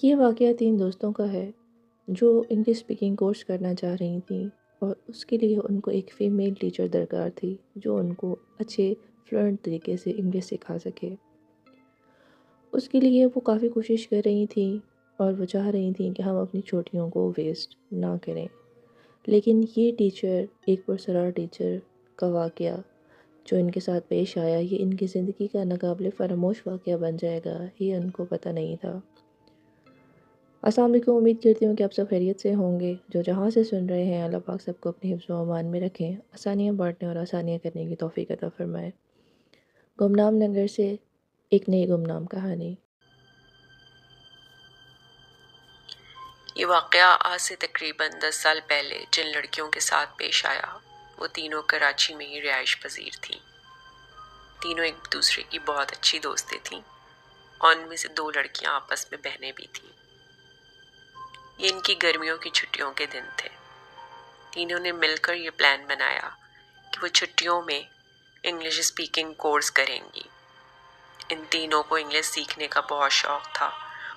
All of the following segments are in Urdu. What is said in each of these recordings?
یہ واقعہ 3 دوستوں کا ہے جو انگلش اسپیکنگ کورس کرنا چاہ رہی تھیں، اور اس کے لیے ان کو ایک فیمیل ٹیچر درکار تھی جو ان کو اچھے فلوئنٹ طریقے سے انگلش سکھا سکے۔ اس کے لیے وہ کافی کوشش کر رہی تھیں اور وہ چاہ رہی تھیں کہ ہم اپنی چھوٹیوں کو ویسٹ نہ کریں، لیکن یہ ٹیچر، ایک پرسرار ٹیچر کا واقعہ جو ان کے ساتھ پیش آیا، یہ ان کی زندگی کا ناقابل فراموش واقعہ بن جائے گا، یہ ان کو پتہ نہیں تھا۔ السلام علیکم، امید کرتی ہوں کہ آپ سب خیریت سے ہوں گے۔ جو جہاں سے سن رہے ہیں، اللہ پاک سب کو اپنے حفظ و امان میں رکھیں، آسانیاں بانٹنے اور آسانیاں کرنے کی توفیق عطا فرمائے۔ گمنام نگر سے ایک نئی گمنام کہانی۔ یہ واقعہ آج سے تقریباً 10 سال پہلے جن لڑکیوں کے ساتھ پیش آیا، وہ تینوں کراچی میں ہی رہائش پذیر تھیں۔ تینوں ایک دوسرے کی بہت اچھی دوستیں تھیں اور ان میں سے 2 لڑکیاں آپس میں بہنیں بھی تھیں۔ یہ ان کی گرمیوں کی چھٹیوں کے دن تھے۔ تینوں نے مل کر یہ پلان بنایا کہ وہ چھٹیوں میں انگلش اسپیکنگ کورس کریں گی۔ ان تینوں کو انگلش سیکھنے کا بہت شوق تھا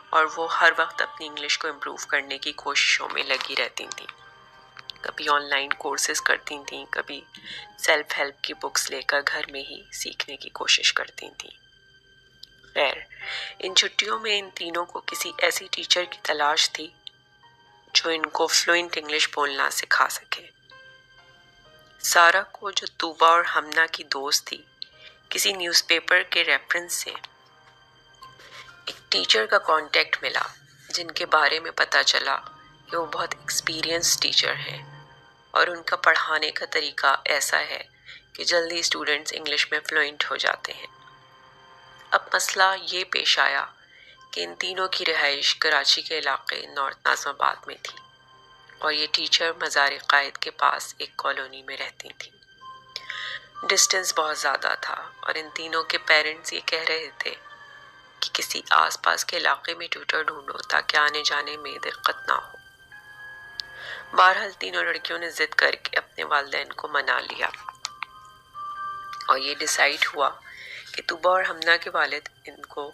اور وہ ہر وقت اپنی انگلش کو امپروو کرنے کی کوششوں میں لگی رہتی تھیں۔ کبھی آن لائن کورسز کرتی تھیں، کبھی سیلف ہیلپ کی بکس لے کر گھر میں ہی سیکھنے کی کوشش کرتی تھیں۔ خیر، ان چھٹیوں میں ان تینوں کو کسی ایسی ٹیچر کی تلاش تھی جو ان کو فلوئنٹ انگلش بولنا سکھا سکے۔ سارہ کو، جو طوبہ اور ہمنا کی دوست تھی، کسی نیوز پیپر کے ریفرنس سے ایک ٹیچر کا کانٹیکٹ ملا جن کے بارے میں پتہ چلا کہ وہ بہت ایکسپیرینس ٹیچر ہیں اور ان کا پڑھانے کا طریقہ ایسا ہے کہ جلدی اسٹوڈنٹس انگلش میں فلوئنٹ ہو جاتے ہیں۔ اب مسئلہ یہ پیش آیا کہ ان تینوں کی رہائش کراچی کے علاقے نارتھ ناظم آباد میں تھی اور یہ ٹیچر مزار قائد کے پاس ایک کالونی میں رہتی تھی۔ ڈسٹنس بہت زیادہ تھا اور ان تینوں کے پیرنٹس یہ کہہ رہے تھے کہ کسی آس پاس کے علاقے میں ٹیوٹر ڈھونڈو تاکہ آنے جانے میں دقت نہ ہو۔ بہرحال تینوں لڑکیوں نے ضد کر کے اپنے والدین کو منا لیا اور یہ ڈیسائیڈ ہوا کہ طوبہ اور ہمنا کے والد ان کو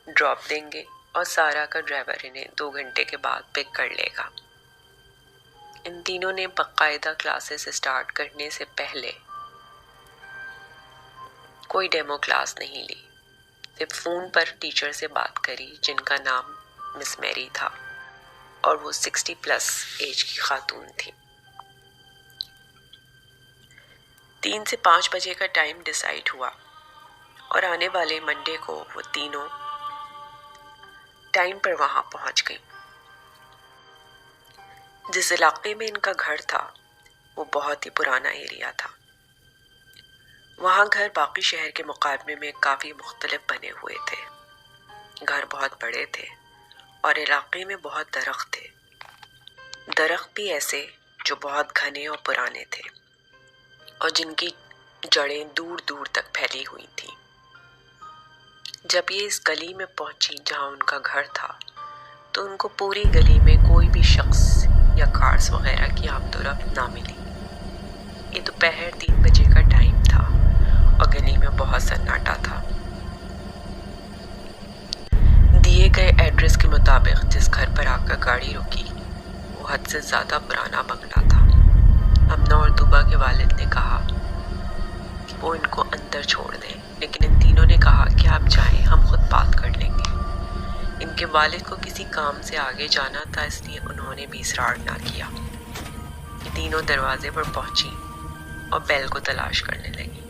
ڈراپ دیں گے اور سارہ کا ڈرائیور انہیں 2 گھنٹے کے بعد پک کر لے گا۔ ان تینوں نے باقاعدہ کلاسز اسٹارٹ کرنے سے پہلے کوئی ڈیمو کلاس نہیں لی، صرف فون پر ٹیچر سے بات کری جن کا نام مس میری تھا اور وہ 60+ ایج کی خاتون تھی۔ 3 سے 5 بجے کا ٹائم ڈیسائیڈ ہوا اور آنے والے منڈے کو وہ تینوں ٹائم پر وہاں پہنچ گئیں۔ جس علاقے میں ان کا گھر تھا وہ بہت ہی پرانا ایریا تھا۔ وہاں گھر باقی شہر کے مقابلے میں کافی مختلف بنے ہوئے تھے۔ گھر بہت بڑے تھے اور علاقے میں بہت درخت تھے، درخت بھی ایسے جو بہت گھنے اور پرانے تھے اور جن کی جڑیں دور دور تک پھیلی ہوئی تھیں۔ جب یہ اس گلی میں پہنچی جہاں ان کا گھر تھا تو ان کو پوری گلی میں کوئی بھی شخص یا کارز وغیرہ کی آمد و رفت نہ ملی۔ یہ دوپہر 3 بجے کا ٹائم تھا اور گلی میں بہت سناٹا تھا۔ دیے گئے ایڈریس کے مطابق جس گھر پر آ کر گاڑی رکی وہ حد سے زیادہ پرانا بنگلہ تھا۔ ہمنا اور طوبہ کے والد نے کہا کہ وہ ان کو اندر چھوڑ دیں، لیکن ان تینوں نے کہا کہ آپ جائیں، ہم خود بات کر لیں گے۔ ان کے والد کو کسی کام سے آگے جانا تھا، اس لیے انہوں نے بھی اصرار نہ کیا۔ یہ تینوں دروازے پر پہنچی اور بیل کو تلاش کرنے لگی۔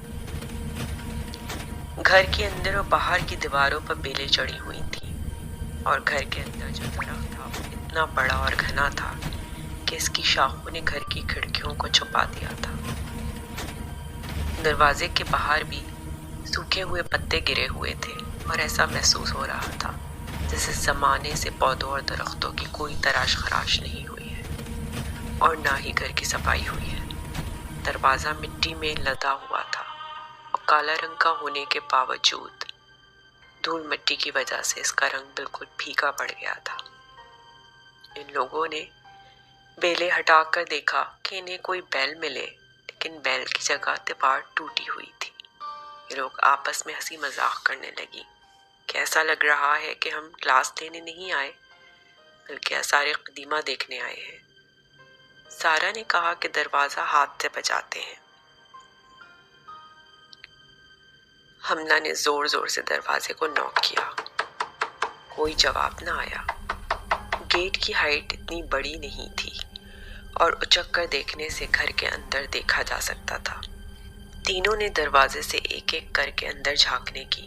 گھر کے اندر اور باہر کی دیواروں پر بیلیں چڑھی ہوئی تھیں اور گھر کے اندر جو درخت تھا وہ اتنا بڑا اور گھنا تھا کہ اس کی شاخوں نے گھر کی کھڑکیوں کو چھپا دیا تھا۔ دروازے کے باہر بھی سوکھے ہوئے پتے گرے ہوئے تھے اور ایسا محسوس ہو رہا تھا جیسے زمانے سے پودوں اور درختوں کی کوئی تراش خراش نہیں ہوئی ہے اور نہ ہی گھر کی صفائی ہوئی ہے۔ دروازہ مٹی میں لدا ہوا تھا اور کالا رنگ کا ہونے کے باوجود دھول مٹی کی وجہ سے اس کا رنگ بالکل پھیکا پڑ گیا تھا۔ ان لوگوں نے بیلیں ہٹا کر دیکھا کہ انہیں کوئی بیل ملے، لیکن بیل کی جگہ دیوار ٹوٹی ہوئی تھی۔ یہ لوگ آپس میں ہنسی مذاق کرنے لگی کہ ایسا لگ رہا ہے کہ ہم کلاس لینے نہیں آئے بلکہ آثار قدیمہ دیکھنے آئے ہیں۔ سارا نے کہا کہ دروازہ ہاتھ سے بجاتے ہیں۔ ہمنا نے زور زور سے دروازے کو نوک کیا۔ کوئی جواب نہ آیا۔ گیٹ کی ہائٹ اتنی بڑی نہیں تھی اور اچک کر دیکھنے سے گھر کے اندر دیکھا جا سکتا تھا۔ تینوں نے دروازے سے ایک ایک کر کے اندر جھانکنے کی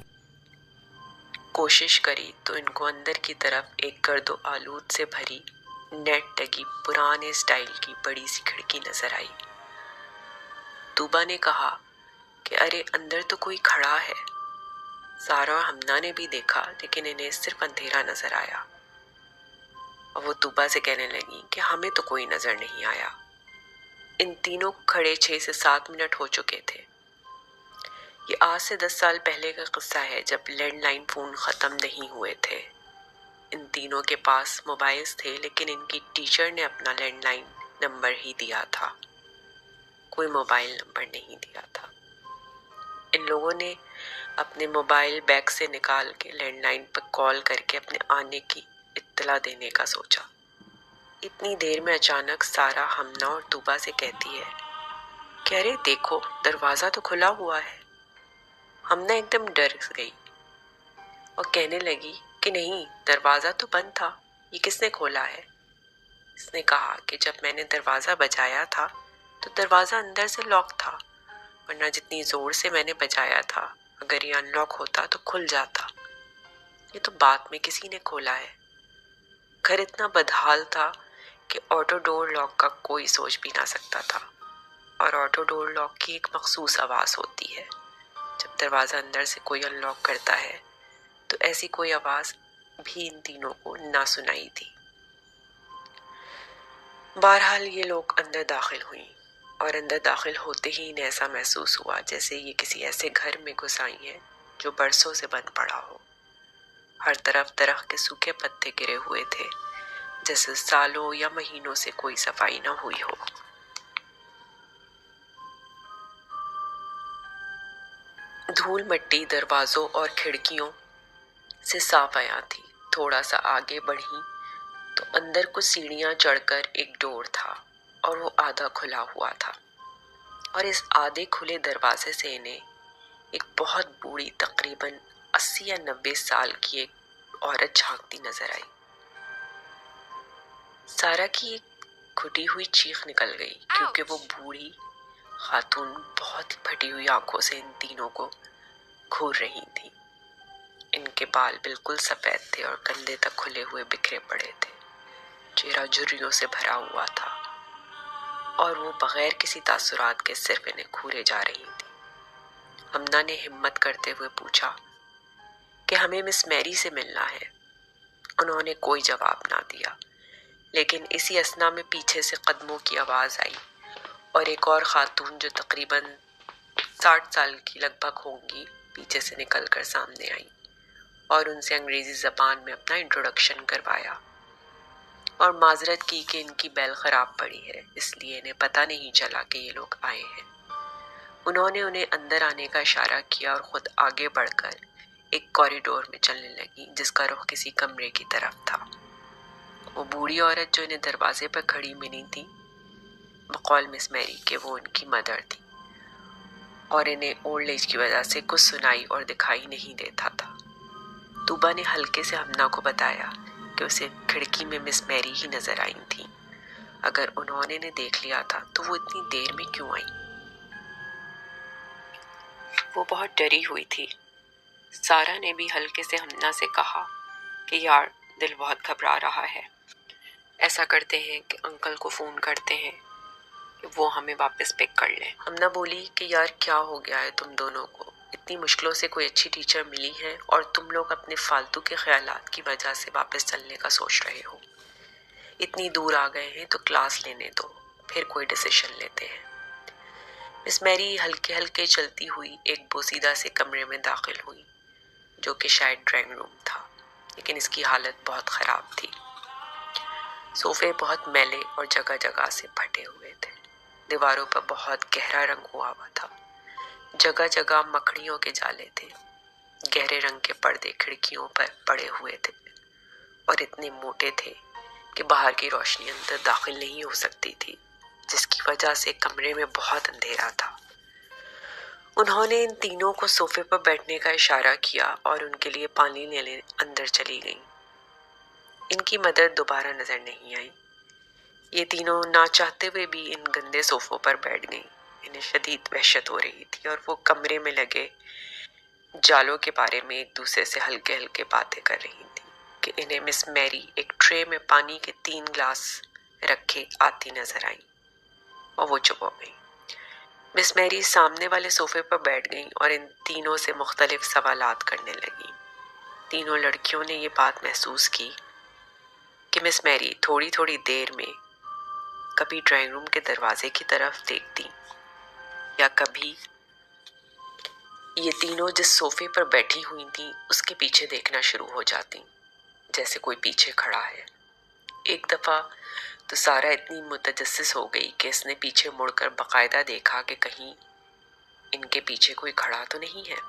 کوشش کری تو ان کو اندر کی طرف ایک گرد و آلود سے بھری نیٹ لگی پرانے سٹائل کی بڑی سی کھڑکی نظر آئی۔ طوبا نے کہا کہ ارے اندر تو کوئی کھڑا ہے۔ سارا اور ہمنا نے بھی دیکھا لیکن انہیں صرف اندھیرا نظر آیا، اور وہ طوبا سے کہنے لگی کہ ہمیں تو کوئی نظر نہیں آیا۔ ان تینوں کھڑے 6 سے 7 منٹ ہو چکے تھے۔ یہ آج سے 10 سال پہلے کا قصہ ہے، جب لینڈ لائن فون ختم نہیں ہوئے تھے۔ ان تینوں کے پاس موبائلز تھے لیکن ان کی ٹیچر نے اپنا لینڈ لائن نمبر ہی دیا تھا، کوئی موبائل نمبر نہیں دیا تھا۔ ان لوگوں نے اپنے موبائل بیگ سے نکال کے لینڈ لائن پر کال کر کے اپنے آنے کی اطلاع دینے کا سوچا۔ اتنی دیر میں اچانک سارا ہمنا اور طوبا سے کہتی ہے کہ ارے دیکھو دروازہ تو کھلا ہوا ہے۔ ہمنا ایک دم ڈر گئی اور کہنے لگی کہ نہیں، دروازہ تو بند تھا، یہ کس نے کھولا ہے؟ اس نے کہا کہ جب میں نے دروازہ بجایا تھا تو دروازہ اندر سے لاک تھا، ورنہ جتنی زور سے میں نے بجایا تھا اگر یہ ان لاک ہوتا تو کھل جاتا۔ یہ تو بعد میں کسی نے کھولا ہے۔ گھر اتنا بدحال تھا کہ آٹو ڈور لاک کا کوئی سوچ بھی نہ سکتا تھا، اور آٹو ڈور لاک کی ایک مخصوص آواز ہوتی ہے۔ جب دروازہ اندر سے کوئی ان لاک کرتا ہے تو ایسی کوئی آواز بھی ان تینوں کو نہ سنائی تھی۔ بہرحال یہ لوگ اندر داخل ہوئیں، اور اندر داخل ہوتے ہی انہیں ایسا محسوس ہوا جیسے یہ کسی ایسے گھر میں گھس آئی ہیں جو برسوں سے بند پڑا ہو۔ ہر طرف درخت کے سوکھے پتے گرے ہوئے تھے، جیسے سالوں یا مہینوں سے کوئی صفائی نہ ہوئی ہو۔ دھول مٹی دروازوں اور کھڑکیوں سے صاف آیا تھی۔ تھوڑا سا آگے بڑھی تو اندر کچھ سیڑھیاں چڑھ کر ایک ڈور تھا، اور وہ آدھا کھلا ہوا تھا، اور اس آدھے کھلے دروازے سے انہیں ایک بہت بوڑھی تقریباً 80 یا 90 سال کی ایک عورت جھانکتی نظر آئی۔ سارا کی ایک گھٹی ہوئی چیخ نکل گئی کیونکہ وہ بوڑھی خاتون بہت ہی پھٹی ہوئی آنکھوں سے ان تینوں کو گھور رہی تھی۔ ان کے بال بالکل سفید تھے اور کندھے تک کھلے ہوئے بکھرے پڑے تھے۔ چہرہ جھریوں سے بھرا ہوا تھا، اور وہ بغیر کسی تاثرات کے صرف انہیں گھورے جا رہی تھی۔ ہمنا نے ہمت کرتے ہوئے پوچھا کہ ہمیں مس میری سے ملنا ہے۔ انہوں نے کوئی جواب نہ دیا، لیکن اسی اثنا میں پیچھے سے قدموں کی آواز آئی، اور ایک اور خاتون جو تقریباً 60 سال کی لگ بھگ ہوں گی پیچھے سے نکل کر سامنے آئی، اور ان سے انگریزی زبان میں اپنا انٹروڈکشن کروایا، اور معذرت کی کہ ان کی بیل خراب پڑی ہے، اس لیے انہیں پتہ نہیں چلا کہ یہ لوگ آئے ہیں۔ انہوں نے انہیں اندر آنے کا اشارہ کیا اور خود آگے بڑھ کر ایک کوریڈور میں چلنے لگی جس کا رخ کسی کمرے کی طرف تھا۔ وہ بوڑھی عورت جو انہیں دروازے پر کھڑی ملی تھی، بقول مس میری کہ وہ ان کی مدر تھی، اور انہیں اولڈ ایج کی وجہ سے کچھ سنائی اور دکھائی نہیں دیتا تھا۔ طوبا نے ہلکے سے ہمنا کو بتایا کہ اسے کھڑکی میں مس میری ہی نظر آئی تھی۔ اگر انہوں نے انہیں دیکھ لیا تھا تو وہ اتنی دیر میں کیوں آئی؟ وہ بہت ڈری ہوئی تھی۔ سارا نے بھی ہلکے سے ہمنا سے کہا کہ یار دل بہت گھبرا رہا ہے، ایسا کرتے ہیں کہ انکل کو فون کرتے ہیں کہ وہ ہمیں واپس پک کر لیں۔ ہمنا بولی کہ یار کیا ہو گیا ہے تم دونوں کو؟ اتنی مشکلوں سے کوئی اچھی ٹیچر ملی ہے اور تم لوگ اپنے فالتو کے خیالات کی وجہ سے واپس چلنے کا سوچ رہے ہو۔ اتنی دور آ گئے ہیں تو کلاس لینے دو، پھر کوئی ڈیسیشن لیتے ہیں۔ مس میری ہلکے ہلکے چلتی ہوئی ایک بوسیدہ سے کمرے میں داخل ہوئی جو کہ شاید ڈرائنگ روم تھا، لیکن اس کی حالت بہت خراب تھی۔ صوفے بہت میلے اور جگہ جگہ سے پھٹے ہوئے تھے۔ دیواروں پر بہت گہرا رنگ ہوا ہوا تھا، جگہ جگہ مکڑیوں کے جالے تھے۔ گہرے رنگ کے پردے کھڑکیوں پر پڑے ہوئے تھے اور اتنے موٹے تھے کہ باہر کی روشنی اندر داخل نہیں ہو سکتی تھی، جس کی وجہ سے کمرے میں بہت اندھیرا تھا۔ انہوں نے ان تینوں کو صوفے پر بیٹھنے کا اشارہ کیا اور ان کے لیے پانی لینے اندر چلی گئیں۔ ان کی مدد دوبارہ نظر نہیں آئی۔ یہ تینوں نہ چاہتے ہوئے بھی ان گندے صوفوں پر بیٹھ گئیں۔ انہیں شدید وحشت ہو رہی تھی اور وہ کمرے میں لگے جالوں کے بارے میں ایک دوسرے سے ہلکے ہلکے باتیں کر رہی تھی کہ انہیں مس میری ایک ٹرے میں پانی کے 3 گلاس رکھے آتی نظر آئیں اور وہ چپ ہو گئی۔ مس میری سامنے والے صوفے پر بیٹھ گئیں اور ان تینوں سے مختلف سوالات کرنے لگیں۔ تینوں لڑکیوں نے یہ بات محسوس کی کہ مس میری تھوڑی تھوڑی دیر میں کبھی ڈرائنگ روم کے دروازے کی طرف دیکھتی یا کبھی یہ تینوں جس صوفے پر بیٹھی ہوئی تھیں اس کے پیچھے دیکھنا شروع ہو جاتی، جیسے کوئی پیچھے کھڑا ہے۔ ایک دفعہ تو سارا اتنی متجسس ہو گئی کہ اس نے پیچھے مڑ کر باقاعدہ دیکھا کہ کہیں ان کے پیچھے کوئی کھڑا تو نہیں ہے۔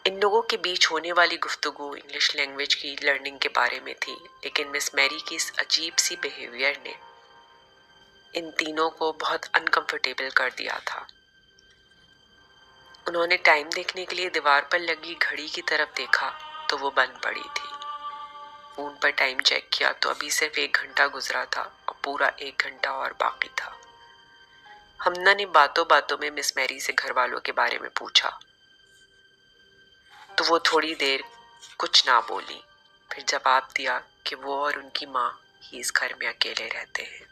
ان لوگوں کے بیچ ہونے والی گفتگو انگلش لینگویج کی لرننگ کے بارے میں تھی، لیکن مس میری کی اس عجیب سی بیہیویئر نے ان تینوں کو بہت انکمفرٹیبل کر دیا تھا۔ انہوں نے ٹائم دیکھنے کے لیے دیوار پر لگی گھڑی کی طرف دیکھا تو وہ بند پڑی تھی۔ فون پر ٹائم چیک کیا تو ابھی صرف 1 گھنٹہ گزرا تھا اور پورا 1 گھنٹہ اور باقی تھا۔ ہمنا نے باتوں باتوں میں مس میری سے گھر والوں کے بارے میں پوچھا تو وہ تھوڑی دیر کچھ نہ بولی، پھر جواب دیا کہ وہ اور ان کی ماں ہی اس گھر میں اکیلے رہتے ہیں۔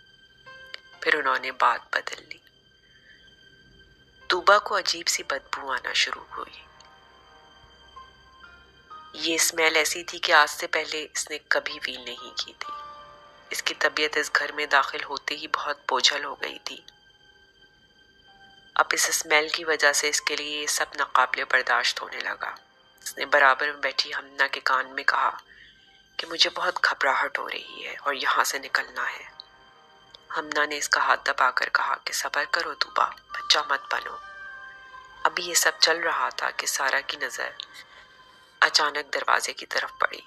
پھر انہوں نے بات بدل لی۔ طوبا کو عجیب سی بدبو آنا شروع ہوئی۔ یہ اسمیل ایسی تھی کہ آج سے پہلے اس نے کبھی فیل نہیں کی تھی۔ اس کی طبیعت اس گھر میں داخل ہوتے ہی بہت بوجھل ہو گئی تھی۔ اب اس اسمیل کی وجہ سے اس کے لیے یہ سب ناقابل برداشت ہونے لگا۔ اس نے برابر میں بیٹھی ہمنا کے کان میں کہا کہ مجھے بہت گھبراہٹ ہو رہی ہے اور یہاں سے نکلنا ہے۔ ہمنا نے اس کا ہاتھ دبا کر کہا کہ صبر کرو طوبا، بچہ مت بنو۔ ابھی یہ سب چل رہا تھا کہ سارا کی نظر اچانک دروازے کی طرف پڑی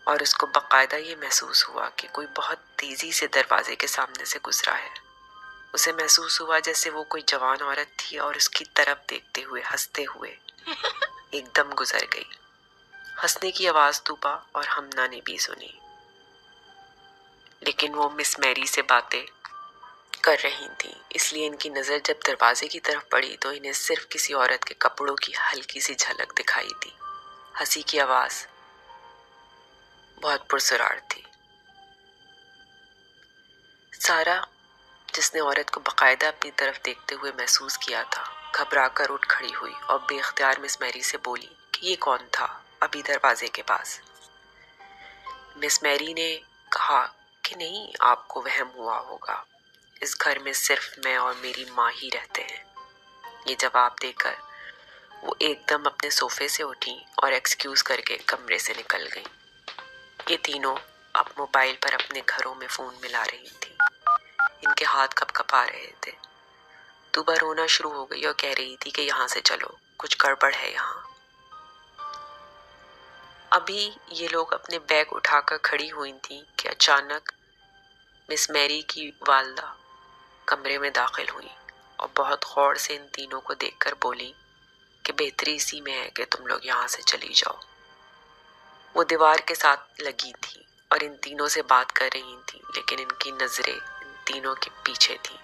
اور اس کو باقاعدہ یہ محسوس ہوا کہ کوئی بہت تیزی سے دروازے کے سامنے سے گزرا ہے۔ اسے محسوس ہوا جیسے وہ کوئی جوان عورت تھی اور اس کی طرف دیکھتے ہوئے ہنستے ہوئے ایک دم گزر گئی۔ ہنسنے کی آواز طوبا اور ہمنا نے بھی سنی، لیکن وہ مس میری سے باتیں کر رہی تھیں، اس لیے ان کی نظر جب دروازے کی طرف پڑی تو انہیں صرف کسی عورت کے کپڑوں کی ہلکی سی جھلک دکھائی دی۔ ہنسی کی آواز بہت پرسرار تھی۔ سارا، جس نے عورت کو باقاعدہ اپنی طرف دیکھتے ہوئے محسوس کیا تھا، گھبرا کر اٹھ کھڑی ہوئی اور بے اختیار مس میری سے بولی کہ یہ کون تھا ابھی دروازے کے پاس۔ مس میری نے کہا کہ نہیں، آپ کو وہم ہوا ہوگا، اس گھر میں صرف میں اور میری ماں ہی رہتے ہیں۔ یہ جواب دے کر وہ ایک دم اپنے صوفے سے اٹھی اور ایکسکیوز کر کے کمرے سے نکل گئی۔ یہ تینوں اب موبائل پر اپنے گھروں میں فون ملا رہی تھی۔ ان کے ہاتھ کپ کپا رہے تھے۔ طوبا رونا شروع ہو گئی اور کہہ رہی تھی کہ یہاں سے چلو، کچھ گڑبڑ ہے یہاں۔ ابھی یہ لوگ اپنے بیگ اٹھا کر کھڑی ہوئی تھیں کہ اچانک مس میری کی والدہ کمرے میں داخل ہوئی اور بہت غور سے ان تینوں کو دیکھ کر بولی کہ بہتری اسی میں ہے کہ تم لوگ یہاں سے چلی جاؤ۔ وہ دیوار کے ساتھ لگی تھی اور ان تینوں سے بات کر رہی تھی، لیکن ان کی نظریں ان تینوں کے پیچھے تھیں۔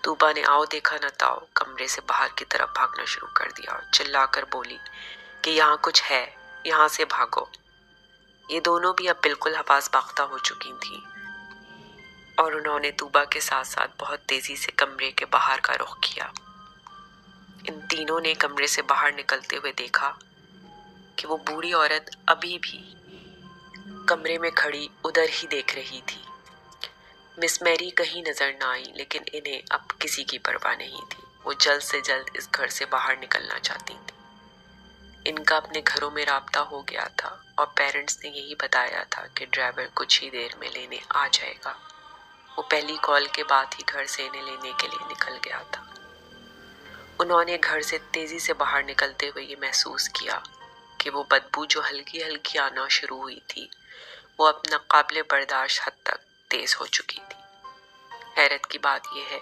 طوبا نے آؤ دیکھا نہ تاؤ کمرے سے باہر کی طرف بھاگنا شروع کر دیا اور چلا کر بولی کہ یہاں کچھ ہے، یہاں سے بھاگو۔ یہ دونوں بھی اب بالکل حواس باختہ ہو چکی تھیں اور انہوں نے طوبا کے ساتھ ساتھ بہت تیزی سے کمرے کے باہر کا رخ کیا۔ ان تینوں نے کمرے سے باہر نکلتے ہوئے دیکھا کہ وہ بوڑھی عورت ابھی بھی کمرے میں کھڑی ادھر ہی دیکھ رہی تھی۔ مس میری کہیں نظر نہ آئی، لیکن انہیں اب کسی کی پرواہ نہیں تھی۔ وہ جلد سے جلد اس گھر سے باہر نکلنا چاہتی تھی۔ ان کا اپنے گھروں میں رابطہ ہو گیا تھا اور پیرنٹس نے یہی بتایا تھا کہ ڈرائیور کچھ ہی دیر میں لینے آ جائے گا۔ وہ پہلی کال کے بعد ہی گھر سے انہیں لینے کے لیے نکل گیا تھا۔ انہوں نے گھر سے تیزی سے باہر نکلتے ہوئے یہ محسوس کیا کہ کہ وہ بدبو جو ہلکی ہلکی آنا شروع ہوئی تھی وہ اب ناقابل برداشت حد تک تیز ہو چکی تھی۔ حیرت کی بات یہ ہے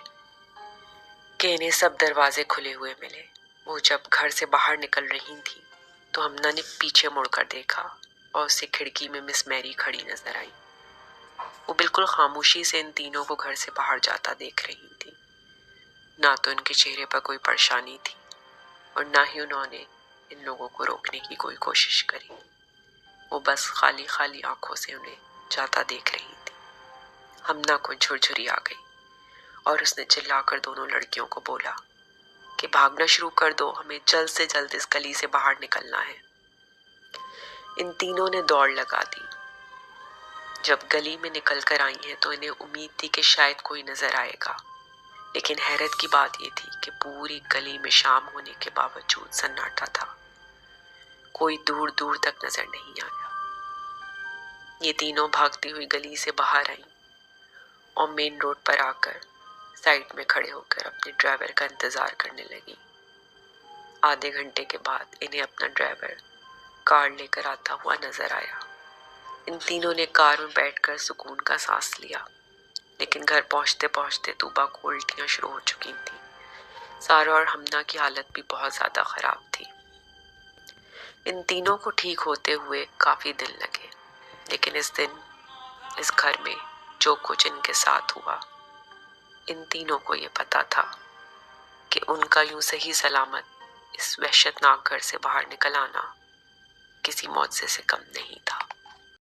کہ انہیں سب دروازے کھلے ہوئے ملے۔ وہ جب گھر سے باہر نکل رہی تھی تو ہمنا نے پیچھے مڑ کر دیکھا اور اسے کھڑکی میں مس میری کھڑی نظر آئی۔ وہ بالکل خاموشی سے ان تینوں کو گھر سے باہر جاتا دیکھ رہی تھی۔ نہ تو ان کے چہرے پر کوئی پریشانی تھی اور نہ ہی انہوں نے ان لوگوں کو روکنے کی کوئی کوشش کری۔ وہ بس خالی خالی آنکھوں سے انہیں جاتا دیکھ رہی تھی۔ ہمنا کو جھرجھری آ گئی اور اس نے چلا کر دونوں لڑکیوں کو بولا کہ بھاگنا شروع کر دو، ہمیں جلد سے جلد اس گلی سے باہر نکلنا ہے۔ ان تینوں نے دوڑ لگا دی۔ جب گلی میں نکل کر آئی ہیں تو انہیں امید تھی کہ شاید کوئی نظر آئے گا، لیکن حیرت کی بات یہ تھی کہ پوری گلی میں شام ہونے کے باوجود سناٹا تھا۔ کوئی دور دور تک نظر نہیں آیا۔ یہ تینوں بھاگتی ہوئی گلی سے باہر آئیں اور مین روڈ پر آ کر سائڈ میں کھڑے ہو کر اپنے ڈرائیور کا انتظار کرنے لگی۔ آدھے گھنٹے کے بعد انہیں اپنا ڈرائیور کار لے کر آتا ہوا نظر آیا۔ ان تینوں نے کار میں بیٹھ کر سکون کا سانس لیا، لیکن گھر پہنچتے پہنچتے طوبا کو الٹیاں شروع ہو چکی تھیں۔ سارا اور ہمنا کی حالت بھی بہت زیادہ خراب تھی۔ ان تینوں کو ٹھیک ہوتے ہوئے کافی دن لگے، لیکن اس دن اس گھر میں جو کچھ ان کے ساتھ ہوا، ان تینوں کو یہ پتا تھا کہ ان کا یوں صحیح سلامت اس وحشتناک گھر سے باہر نکل آنا کسی معجزے سے کم نہیں تھا۔